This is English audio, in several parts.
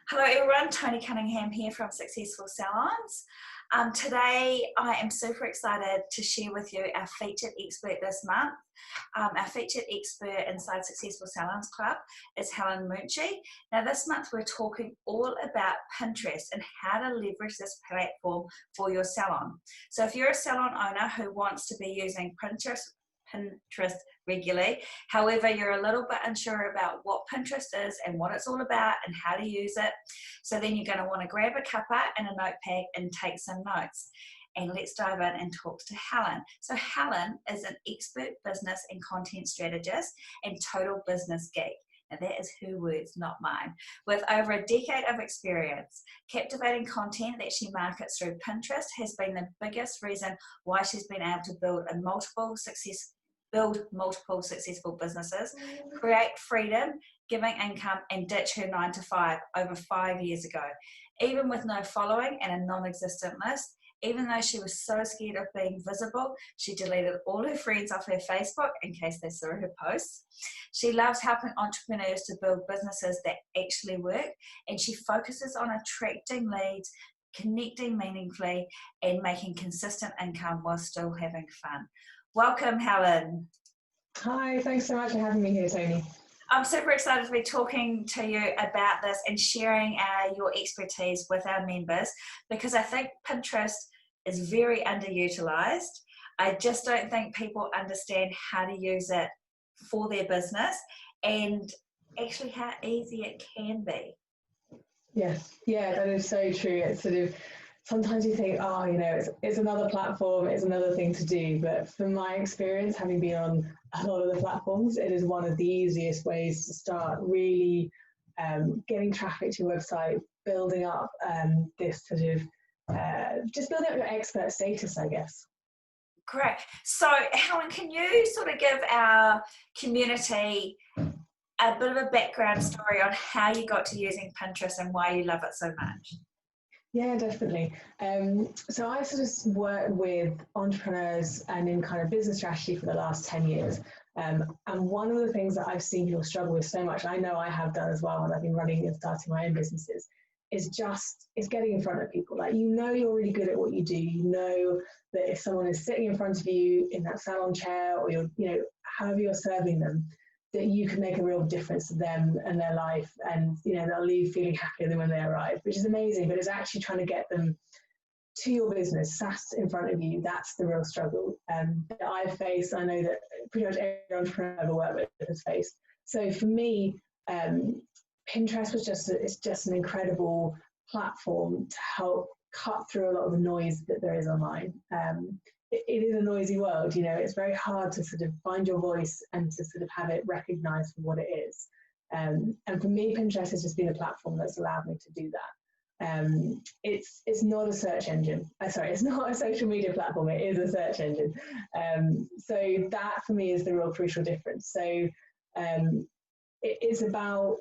Hello everyone, Tony Cunningham here from Successful Salons. Today I am super excited to share with you our featured expert this month. Our featured expert inside Successful Salons Club is Helen Munshi. Now this month we're talking all about Pinterest and how to leverage this platform for your salon. So if you're a salon owner who wants to be using Pinterest regularly. However, you're a little bit unsure about what Pinterest is and what it's all about and how to use it. So then you're going to want to grab a cuppa and a notepad and take some notes. And let's dive in and talk to Helen. So Helen is an expert business and content strategist and total business geek. Now that is her words, not mine. With over a decade of experience, captivating content that she markets through Pinterest has been the biggest reason why she's been able to build multiple successful businesses, create freedom, giving income, and ditch her 9-to-5 over 5 years ago. Even with no following and a non-existent list, even though she was so scared of being visible, she deleted all her friends off her Facebook in case they saw her posts. She loves helping entrepreneurs to build businesses that actually work, and she focuses on attracting leads, connecting meaningfully, and making consistent income while still having fun. Welcome, Helen. Hi, thanks so much for having me here, Tony. I'm super excited to be talking to you about this and sharing your expertise with our members, because I think Pinterest is very underutilized. I just don't think people understand how to use it for their business and actually how easy it can be. Yes, yeah, that is so true. It's sort of, sometimes you think, oh, you know, it's another platform, it's another thing to do. But from my experience, having been on a lot of the platforms, it is one of the easiest ways to start really getting traffic to your website, building up this sort of, just building up your expert status, I guess. Correct. So Helen, can you sort of give our community a bit of a background story on how you got to using Pinterest and why you love it so much? Yeah, definitely. So I sort of worked with entrepreneurs and in kind of business strategy for the last 10 years. And one of the things that I've seen people struggle with so much, I know I have done as well when I've been running and starting my own businesses, is getting in front of people. Like, you know, you're really good at what you do. You know that if someone is sitting in front of you in that salon chair, or you're, you know, however you're serving them, that you can make a real difference to them and their life, and you know, they'll leave feeling happier than when they arrive, which is amazing. But it's actually trying to get them to your business, sat in front of you. That's the real struggle that I've faced. I know that pretty much every entrepreneur I've ever worked with has faced. So for me, Pinterest was just an incredible platform to help cut through a lot of the noise that there is online. It is a noisy world, you know. It's very hard to sort of find your voice and to sort of have it recognized for what it is. And for me, Pinterest has just been a platform that's allowed me to do that. It's not a search engine. Sorry, it's not a social media platform. It is a search engine. So that for me is the real crucial difference. So it is about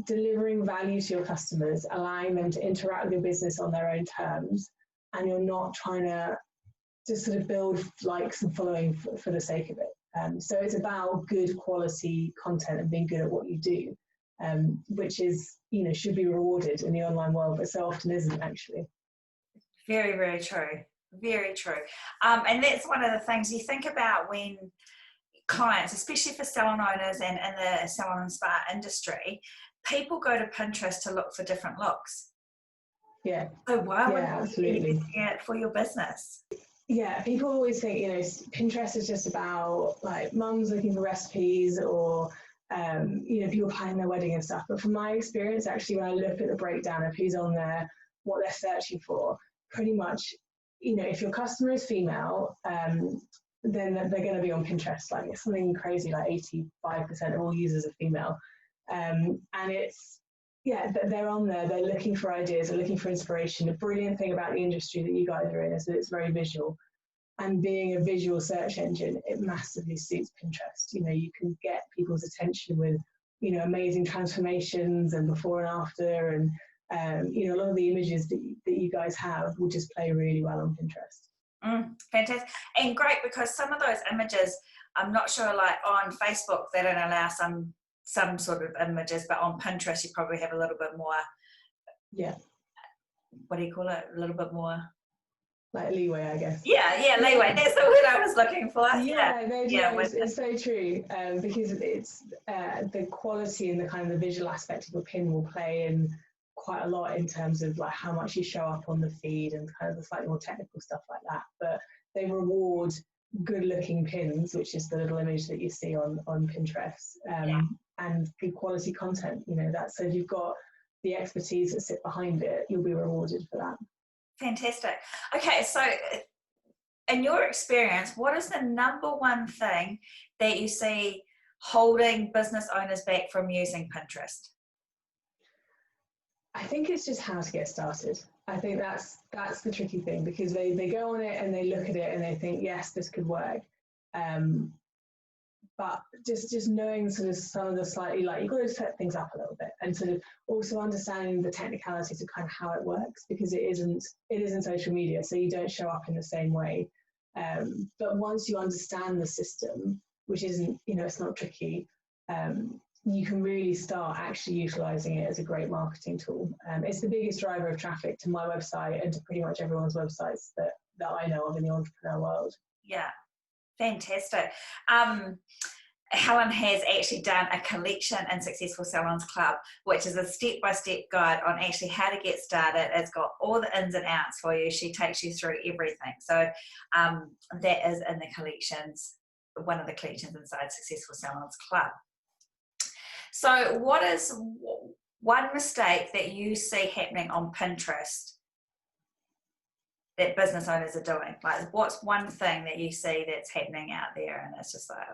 delivering value to your customers, allowing them to interact with your business on their own terms, and you're not trying to just sort of build likes and following for the sake of it. So it's about good quality content and being good at what you do, which is, you know, should be rewarded in the online world, but so often isn't actually. Very, very true. Very true. And that's one of the things you think about when clients, especially for salon owners and in the salon and spa industry, people go to Pinterest to look for different looks. Yeah. So why would you be using it for your business? Yeah, people always think, you know, Pinterest is just about like mums looking for recipes, or you know, people planning their wedding and stuff. But from my experience, actually, when I look at the breakdown of who's on there, what they're searching for, pretty much, you know, if your customer is female, then they're going to be on Pinterest. Like, it's something crazy, like 85% of all users are female, and it's, yeah, they're on there, they're looking for ideas, they're looking for inspiration. The brilliant thing about the industry that you guys are in is that it's very visual. And being a visual search engine, it massively suits Pinterest. You know, you can get people's attention with, you know, amazing transformations and before and after. And, you know, a lot of the images that you guys have will just play really well on Pinterest. Fantastic. And great, because some of those images, I'm not sure, like on Facebook, they don't allow some sort of images, but on Pinterest you probably have a little bit more Yeah. what do you call it? A little bit more. Like leeway, I guess. Yeah, leeway. That's the word I was looking for. Yeah, no, Yeah, it's so true, because it's the quality and the kind of the visual aspect of a pin will play in quite a lot in terms of like how much you show up on the feed and kind of the slightly more technical stuff like that. But they reward good-looking pins, which is the little image that you see on Pinterest, and good quality content. You know, that so if you've got the expertise that sit behind it, you'll be rewarded for that. Fantastic. Okay, so in your experience, what is the number one thing that you see holding business owners back from using Pinterest? I think it's just how to get started. I think that's the tricky thing, because they go on it and they look at it and they think, yes, this could work. But just knowing sort of some of the slightly, like, you've got to set things up a little bit and sort of also understanding the technicalities of kind of how it works, because it isn't social media, so you don't show up in the same way. But once you understand the system, which isn't, you know, it's not tricky, you can really start actually utilizing it as a great marketing tool. It's the biggest driver of traffic to my website and to pretty much everyone's websites that I know of in the entrepreneur world. Yeah, fantastic. Helen has actually done a collection in Successful Salons Club, which is a step-by-step guide on actually how to get started. It's got all the ins and outs for you. She takes you through everything. So that is in the collections, one of the collections inside Successful Salons Club. So what is one mistake that you see happening on Pinterest that business owners are doing? Like, what's one thing that you see that's happening out there and it's just like...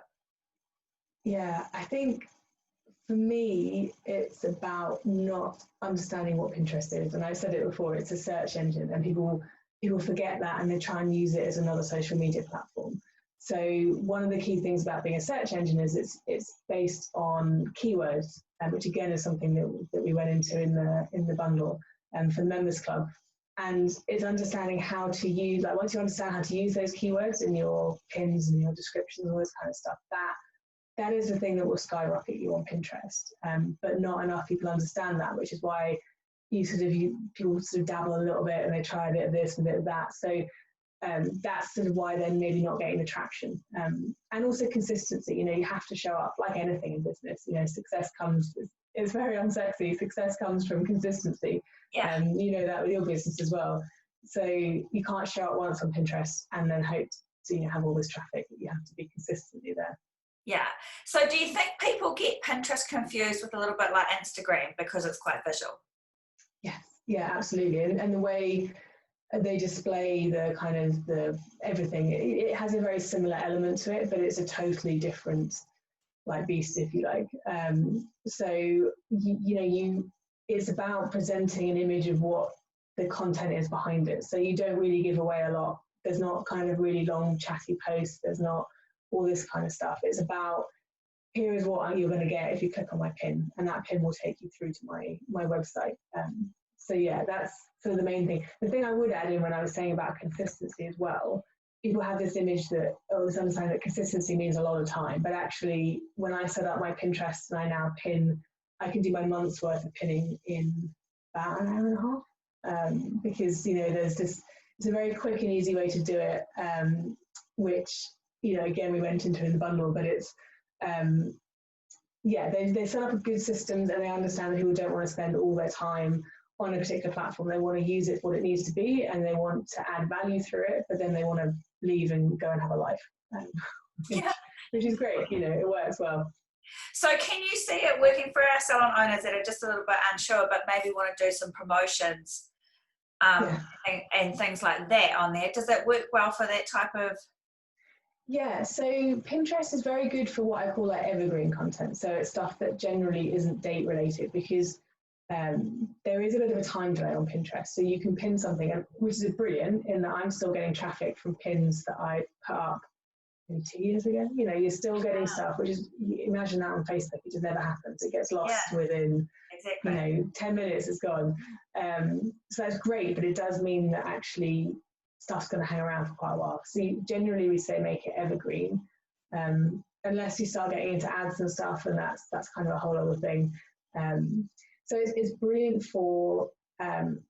Yeah, I think for me, it's about not understanding what Pinterest is. And I've said it before, it's a search engine, and people forget that and they try and use it as another social media platform. So one of the key things about being a search engine is it's based on keywords, which again is something that we went into in the bundle for the members club. And it's understanding how to use, like, once you understand how to use those keywords in your pins and your descriptions and all this kind of stuff, that is the thing that will skyrocket you on Pinterest. But not enough people understand that, which is why people sort of dabble a little bit and they try a bit of this and a bit of that. So that's sort of why they're maybe not getting the traction. And also consistency. You know, you have to show up, like anything in business. You know, success comes, it's very unsexy, success comes from consistency. Yeah. You know that with your business as well. So you can't show up once on Pinterest and then hope to have all this traffic. You have to be consistently there. Yeah. So do you think people get Pinterest confused with a little bit like Instagram because it's quite visual? Yes. Yeah, absolutely. And the way they display the kind of the everything, it has a very similar element to it, but it's a totally different like beast, if you like. So it's about presenting an image of what the content is behind it. So you don't really give away a lot. There's not kind of really long chatty posts. There's not all this kind of stuff. It's about, here is what you're going to get if you click on my pin, and that pin will take you through to my website. So yeah, that's sort of the main thing. The thing I would add in when I was saying about consistency as well, people have this image that, this understanding that consistency means a lot of time, but actually when I set up my Pinterest and I now pin, I can do my month's worth of pinning in about an hour and a half, because there's this, it's a very quick and easy way to do it, which again we went into in the bundle, but it's they set up good systems and they understand that people don't want to spend all their time on a particular platform. They want to use it for what it needs to be, and they want to add value through it, but then they want to leave and go and have a life, which is great. It works well. So can you see it working for our salon owners that are just a little bit unsure but maybe want to do some promotions and things like that on there? Does it work well for that type of... Yeah, so Pinterest is very good for what I call like evergreen content. So it's stuff that generally isn't date related, because there is a bit of a time delay on Pinterest. So you can pin something, which is brilliant in that I'm still getting traffic from pins that I put up maybe 2 years ago. You're still getting stuff, which is, imagine that on Facebook, it just never happens. It gets lost within, 10 minutes, it's gone. So that's great, but it does mean that actually stuff's going to hang around for quite a while. So generally we say make it evergreen, unless you start getting into ads and stuff, and that's kind of a whole other thing. So it's brilliant for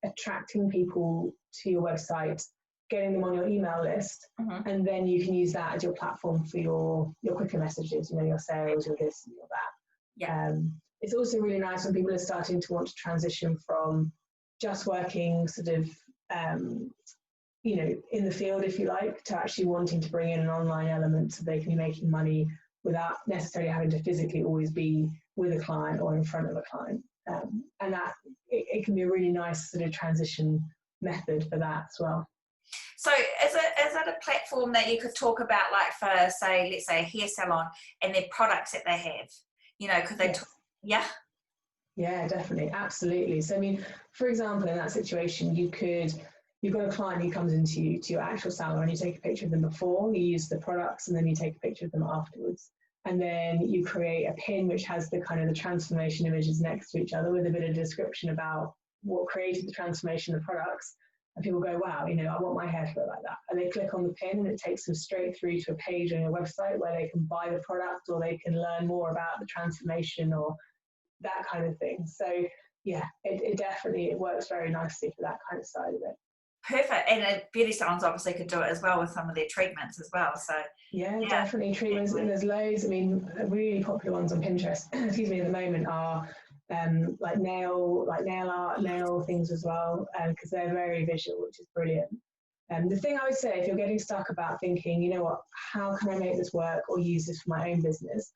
attracting people to your website, getting them on your email list, and then you can use that as your platform for your quicker messages, your sales, your this, your that. Yeah. It's also really nice when people are starting to want to transition from just working sort of, in the field, if you like, to actually wanting to bring in an online element so they can be making money without necessarily having to physically always be with a client or in front of a client. And that it can be a really nice sort of transition method for that as well. So is it a platform that you could talk about, like for, say, let's say a hair salon and their products that they have, could they, yes. Yeah, definitely. Absolutely. So, I mean, for example, in that situation, you've got a client who comes into your actual salon and you take a picture of them before, you use the products, and then you take a picture of them afterwards. And then you create a pin which has the kind of the transformation images next to each other with a bit of description about what created the transformation of the products. And people go, wow, I want my hair to look like that. And they click on the pin and it takes them straight through to a page on your website where they can buy the product or they can learn more about the transformation or that kind of thing. So yeah, it definitely works very nicely for that kind of side of it. Perfect. And beauty salons obviously could do it as well with some of their treatments as well. So yeah, definitely treatments. And there's loads. I mean, really popular ones on Pinterest, excuse me, at the moment are like nail art, nail things as well, because they're very visual, which is brilliant. The thing I would say, if you're getting stuck about thinking, how can I make this work or use this for my own business,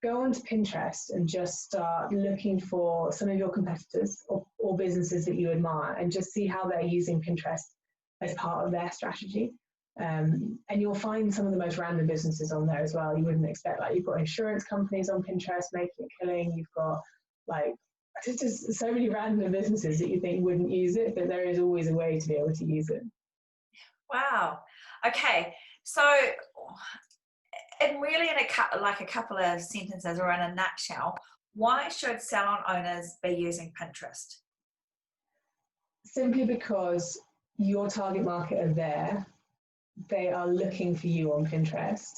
go onto Pinterest and just start looking for some of your competitors or businesses that you admire and just see how they're using Pinterest as part of their strategy. And you'll find some of the most random businesses on there as well. You wouldn't expect, like, you've got insurance companies on Pinterest making a killing. You've got like just so many random businesses that you think wouldn't use it, but there is always a way to be able to use it. Wow. Okay. So, and really in a couple of sentences or in a nutshell, why should salon owners be using Pinterest? Simply because your target market are there. They are looking for you on Pinterest.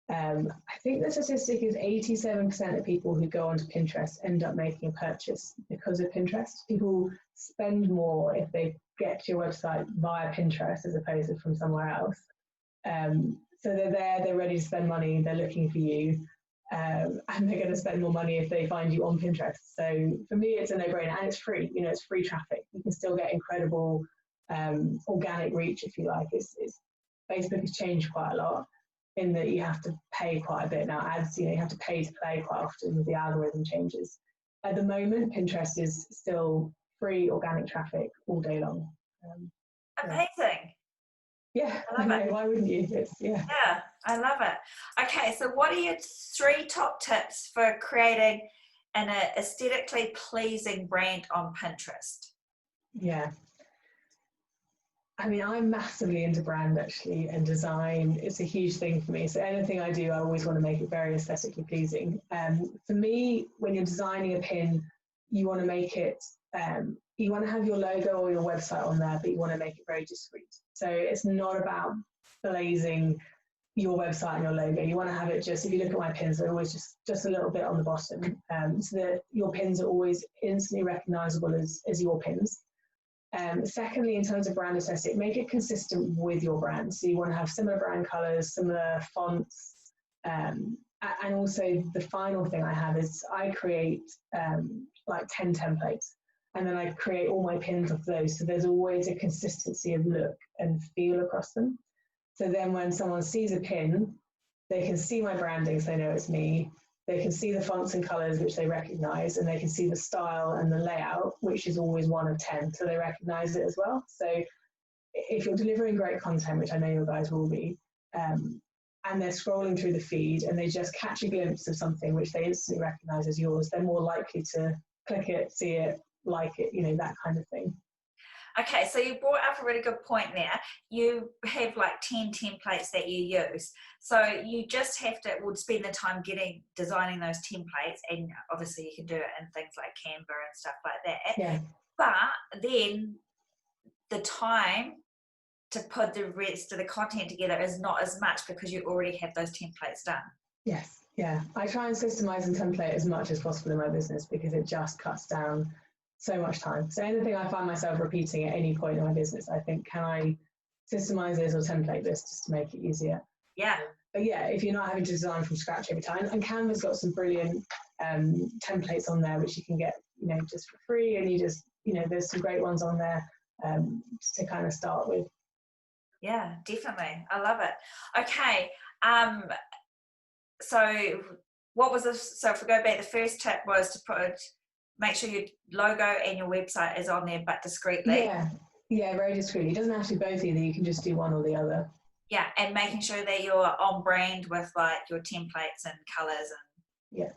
I think the statistic is 87% of people who go onto Pinterest end up making a purchase because of Pinterest. People spend more if they get to your website via Pinterest as opposed to from somewhere else. So they're there, they're ready to spend money, they're looking for you, and they're going to spend more money if they find you on Pinterest. So for me, it's a no-brainer, and it's free. It's free traffic. You can still get incredible organic reach, if you like. Facebook has changed quite a lot in that you have to pay quite a bit now. Ads, you have to pay to play quite often with the algorithm changes. At the moment, Pinterest is still free organic traffic all day long. Amazing. Yeah, I know. Why wouldn't you? Yeah, I love it. Okay, so what are your 3 top tips for creating an aesthetically pleasing brand on Pinterest? Yeah. I mean, I'm massively into brand actually, and design. It's a huge thing for me. So anything I do, I always want to make it very aesthetically pleasing. For me, when you're designing a pin, you want to make it, you want to have your logo or your website on there, but you want to make it very discreet. So it's not about blazing your website and your logo. You want to have it just, if you look at my pins, they're always just a little bit on the bottom, so that your pins are always instantly recognizable as your pins. Secondly, in terms of brand aesthetic, make it consistent with your brand. So you want to have similar brand colors, similar fonts, and also the final thing I have is I create like 10 templates, and then I create all my pins off those. So there's always a consistency of look and feel across them. So then when someone sees a pin, they can see my branding, so they know it's me. They can see the fonts and colors, which they recognize, and they can see the style and the layout, which is always 1 of 10. So they recognize it as well. So if you're delivering great content, which I know you guys will be, and they're scrolling through the feed and they just catch a glimpse of something which they instantly recognize as yours, they're more likely to click it, see it, like it, that kind of thing. Okay, so you brought up a really good point there. You have like 10 templates that you use. So you just have to spend the time designing those templates, and obviously you can do it in things like Canva and stuff like that. Yeah. But then the time to put the rest of the content together is not as much because you already have those templates done. Yes, yeah. I try and systemize and template as much as possible in my business because it just cuts down so much time. So anything I find myself repeating at any point in my business, I think, can I systemize this or template this just to make it easier? Yeah. But yeah, if you're not having to design from scratch every time, and Canva's got some brilliant templates on there which you can get, just for free, and you just, there's some great ones on there to kind of start with. Yeah, definitely. I love it. Okay. So what was this? So if we go back, the first tip was to make sure your logo and your website is on there, but discreetly. Yeah, very discreetly. It doesn't have to be both either. You can just do one or the other. Yeah, and making sure that you're on brand with like your templates and colours and yeah.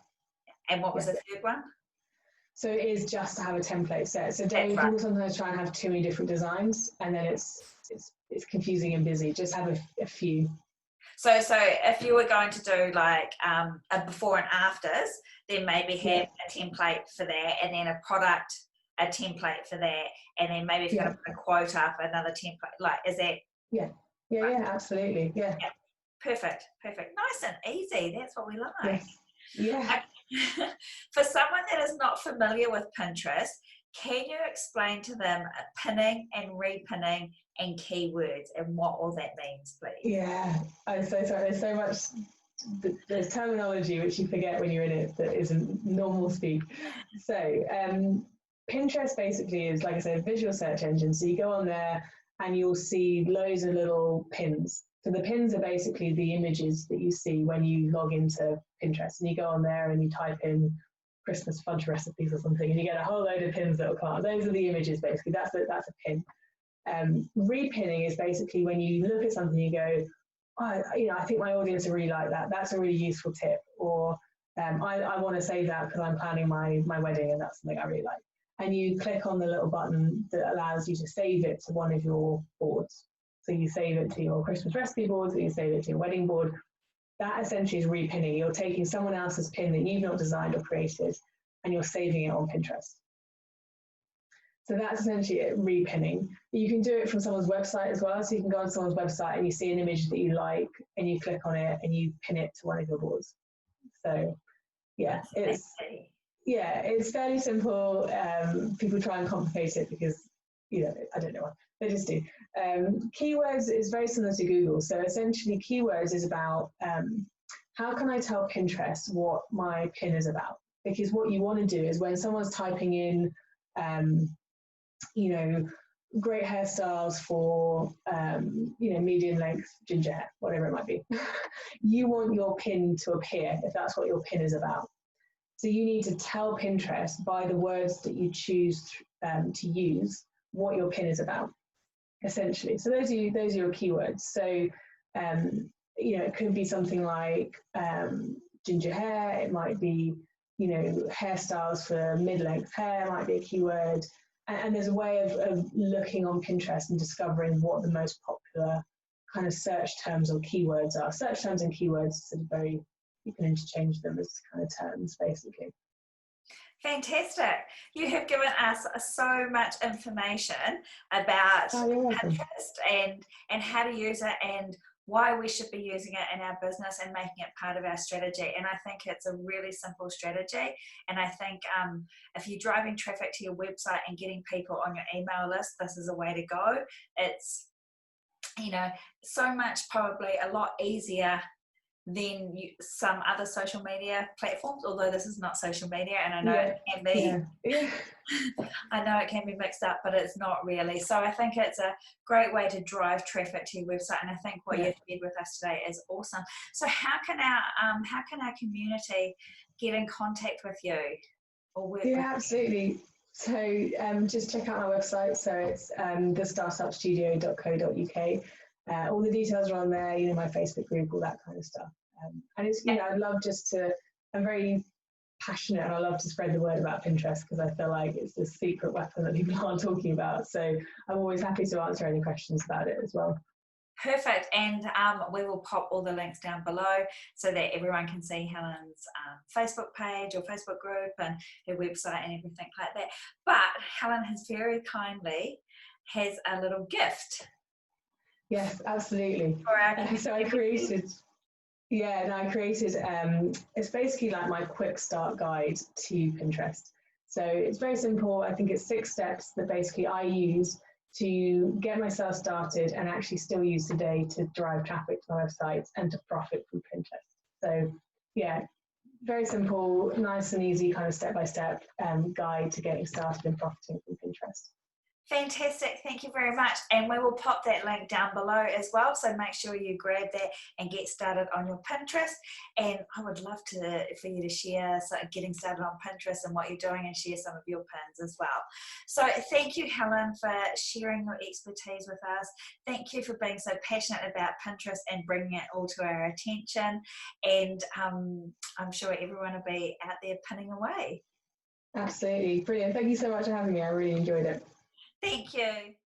And what was the third one? So it is just to have a template set. So people sometimes try and have too many different designs, and then it's confusing and busy. Just have a few. So if you were going to do like a before and afters, then maybe have a template for that, and then a template for that, and then maybe if you're going to put a quote up, another template. Like, is that? Yeah, absolutely. Yeah. Perfect. Nice and easy. That's what we like. Yeah. For someone that is not familiar with Pinterest, can you explain to them pinning and repinning and keywords and what all that means, please? Yeah, I'm so sorry. There's so much, there's terminology which you forget when you're in it that isn't normal speak. So Pinterest basically is, like I said, a visual search engine. So you go on there and you'll see loads of little pins. So the pins are basically the images that you see when you log into Pinterest, and you go on there and you type in Christmas fudge recipes or something, and you get a whole load of pins that will come up. Those are the images basically. That's a pin. Repinning is basically when you look at something, you go, I think my audience will really like that. That's a really useful tip. Or I want to save that because I'm planning my wedding, and that's something I really like. And you click on the little button that allows you to save it to one of your boards. So you save it to your Christmas recipe board, or you save it to your wedding board. That essentially is repinning. You're taking someone else's pin that you've not designed or created, and you're saving it on Pinterest. So that's essentially it, repinning. You can do it from someone's website as well. So you can go on someone's website and you see an image that you like, and you click on it and you pin it to one of your boards. So yeah, it's fairly simple. People try and complicate it because, I don't know why. They just do. Keywords is very similar to Google. So essentially keywords is about how can I tell Pinterest what my pin is about? Because what you want to do is when someone's typing in, great hairstyles for, medium length ginger hair, whatever it might be, you want your pin to appear if that's what your pin is about. So you need to tell Pinterest by the words that you choose to use what your pin is about, essentially. So those are your keywords. So it could be something like ginger hair. It might be hairstyles for mid-length hair might be a keyword. And there's a way of looking on Pinterest and discovering what the most popular kind of search terms or keywords are. Search terms and keywords are very, you can interchange them as kind of terms, basically. Fantastic. You have given us so much information about Pinterest and how to use it and why we should be using it in our business and making it part of our strategy. And I think it's a really simple strategy. And I think if you're driving traffic to your website and getting people on your email list, this is a way to go. It's, so much, probably a lot easier than some other social media platforms, although this is not social media, and I know it can be. I know it can be mixed up, but it's not really. So I think it's a great way to drive traffic to your website, and I think what you've shared with us today is awesome. So how can our community get in contact with you or work with you? Absolutely. So just check out my website. So it's thestartupstudio.co.uk. All the details are on there, my Facebook group, all that kind of stuff. And it's, I'd love I'm very passionate, and I love to spread the word about Pinterest because I feel like it's a secret weapon that people aren't talking about. So I'm always happy to answer any questions about it as well. Perfect. And we will pop all the links down below so that everyone can see Helen's Facebook page or Facebook group and her website and everything like that. But Helen has very kindly has a little gift. Yes, absolutely. So I created, it's basically like my quick start guide to Pinterest. So it's very simple. I think it's 6 steps that basically I use to get myself started and actually still use today to drive traffic to my website and to profit from Pinterest. So yeah, very simple, nice and easy kind of step-by-step guide to getting started and profiting from Pinterest. Fantastic, thank you very much. And we will pop that link down below as well. So make sure you grab that and get started on your Pinterest. And I would love for you to share getting started on Pinterest and what you're doing, and share some of your pins as well. So thank you, Helen, for sharing your expertise with us. Thank you for being so passionate about Pinterest and bringing it all to our attention. And I'm sure everyone will be out there pinning away. Absolutely, brilliant. Thank you so much for having me. I really enjoyed it. Thank you.